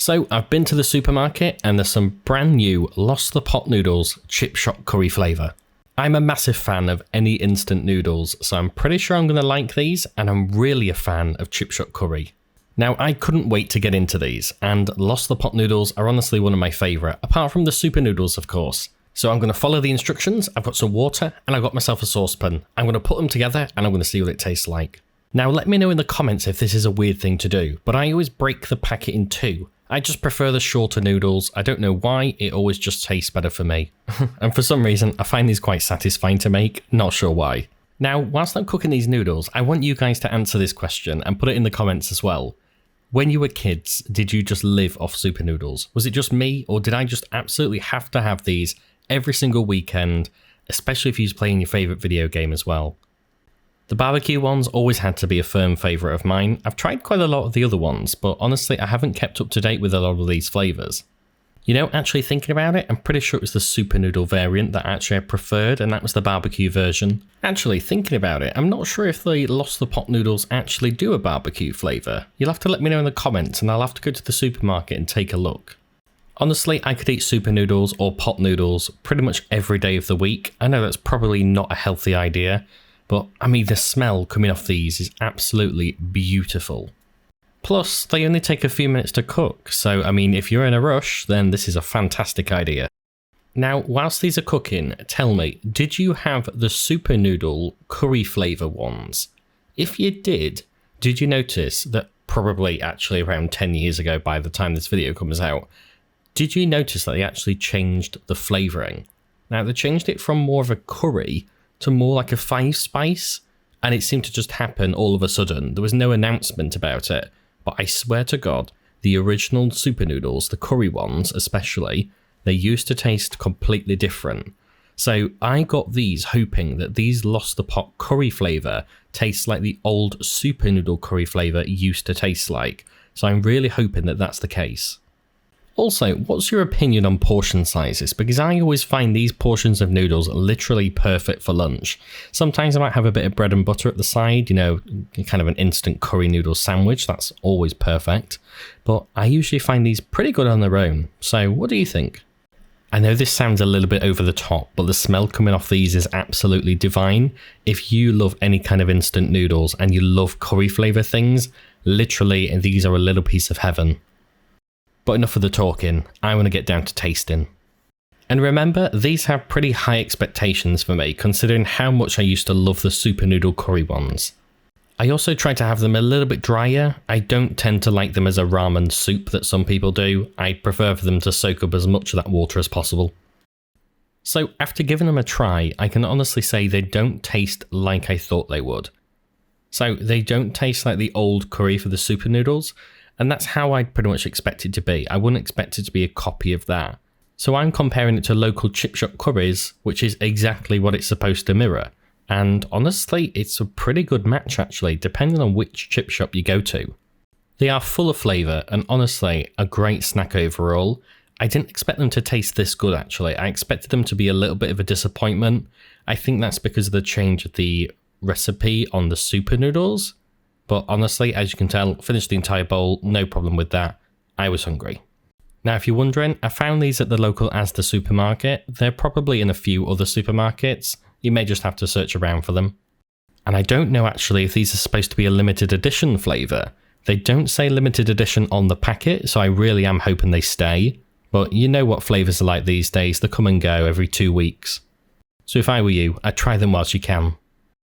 So I've been to the supermarket and there's some brand new Lost the Pot Noodles chip shop curry flavour. I'm a massive fan of any instant noodles, so I'm pretty sure I'm going to like these, and I'm really a fan of chip shop curry. Now, I couldn't wait to get into these, and Lost the Pot Noodles are honestly one of my favourite, apart from the super noodles of course. So I'm going to follow the instructions. I've got some water and I've got myself a saucepan. I'm going to put them together and I'm going to see what it tastes like. Now let me know in the comments if this is a weird thing to do, but I always break the packet in two. I just prefer the shorter noodles. I don't know why, it always just tastes better for me. And for some reason, I find these quite satisfying to make, not sure why. Now, whilst I'm cooking these noodles, I want you guys to answer this question and put it in the comments as well. When you were kids, did you just live off super noodles? Was it just me, or did I just absolutely have to have these every single weekend, especially if you was playing your favourite video game as well? The barbecue ones always had to be a firm favourite of mine. I've tried quite a lot of the other ones, but honestly I haven't kept up to date with a lot of these flavours. You know, actually thinking about it, I'm pretty sure it was the super noodle variant that actually I preferred, and that was the barbecue version. Actually thinking about it, I'm not sure if the Lost the Pot Noodles actually do a barbecue flavour. You'll have to let me know in the comments and I'll have to go to the supermarket and take a look. Honestly, I could eat super noodles or pot noodles pretty much every day of the week. I know that's probably not a healthy idea, but I mean the smell coming off these is absolutely beautiful. Plus, they only take a few minutes to cook, so I mean if you're in a rush, then this is a fantastic idea. Now, whilst these are cooking, tell me, did you have the super noodle curry flavour ones? If you did you notice that probably actually around 10 years ago by the time this video comes out, did you notice that they actually changed the flavouring? Now, they changed it from more of a curry to more like a 5-spice, and it seemed to just happen all of a sudden. There was no announcement about it, but I swear to God, the original super noodles, the curry ones especially, they used to taste completely different. So I got these hoping that these Lost the Pot curry flavour tastes like the old super noodle curry flavour used to taste like. So I'm really hoping that that's the case. Also, what's your opinion on portion sizes? Because I always find these portions of noodles literally perfect for lunch. Sometimes I might have a bit of bread and butter at the side, you know, kind of an instant curry noodle sandwich. That's always perfect. But I usually find these pretty good on their own. So what do you think? I know this sounds a little bit over the top, but the smell coming off these is absolutely divine. If you love any kind of instant noodles and you love curry flavour things, literally these are a little piece of heaven. But enough of the talking, I want to get down to tasting. And remember, these have pretty high expectations for me, considering how much I used to love the super noodle curry ones. I also try to have them a little bit drier. I don't tend to like them as a ramen soup that some people do. I prefer for them to soak up as much of that water as possible. So after giving them a try, I can honestly say they don't taste like I thought they would. So they don't taste like the old curry for the super noodles, and that's how I'd pretty much expect it to be. I wouldn't expect it to be a copy of that. So I'm comparing it to local chip shop curries, which is exactly what it's supposed to mirror. And honestly, it's a pretty good match actually, depending on which chip shop you go to. They are full of flavour and honestly, a great snack overall. I didn't expect them to taste this good actually. I expected them to be a little bit of a disappointment. I think that's because of the change of the recipe on the super noodles. But honestly, as you can tell, finished the entire bowl, no problem with that. I was hungry. Now, if you're wondering, I found these at the local Asda supermarket. They're probably in a few other supermarkets. You may just have to search around for them. And I don't know actually if these are supposed to be a limited edition flavour. They don't say limited edition on the packet, so I really am hoping they stay. But you know what flavours are like these days, they come and go every 2 weeks. So if I were you, I'd try them whilst you can.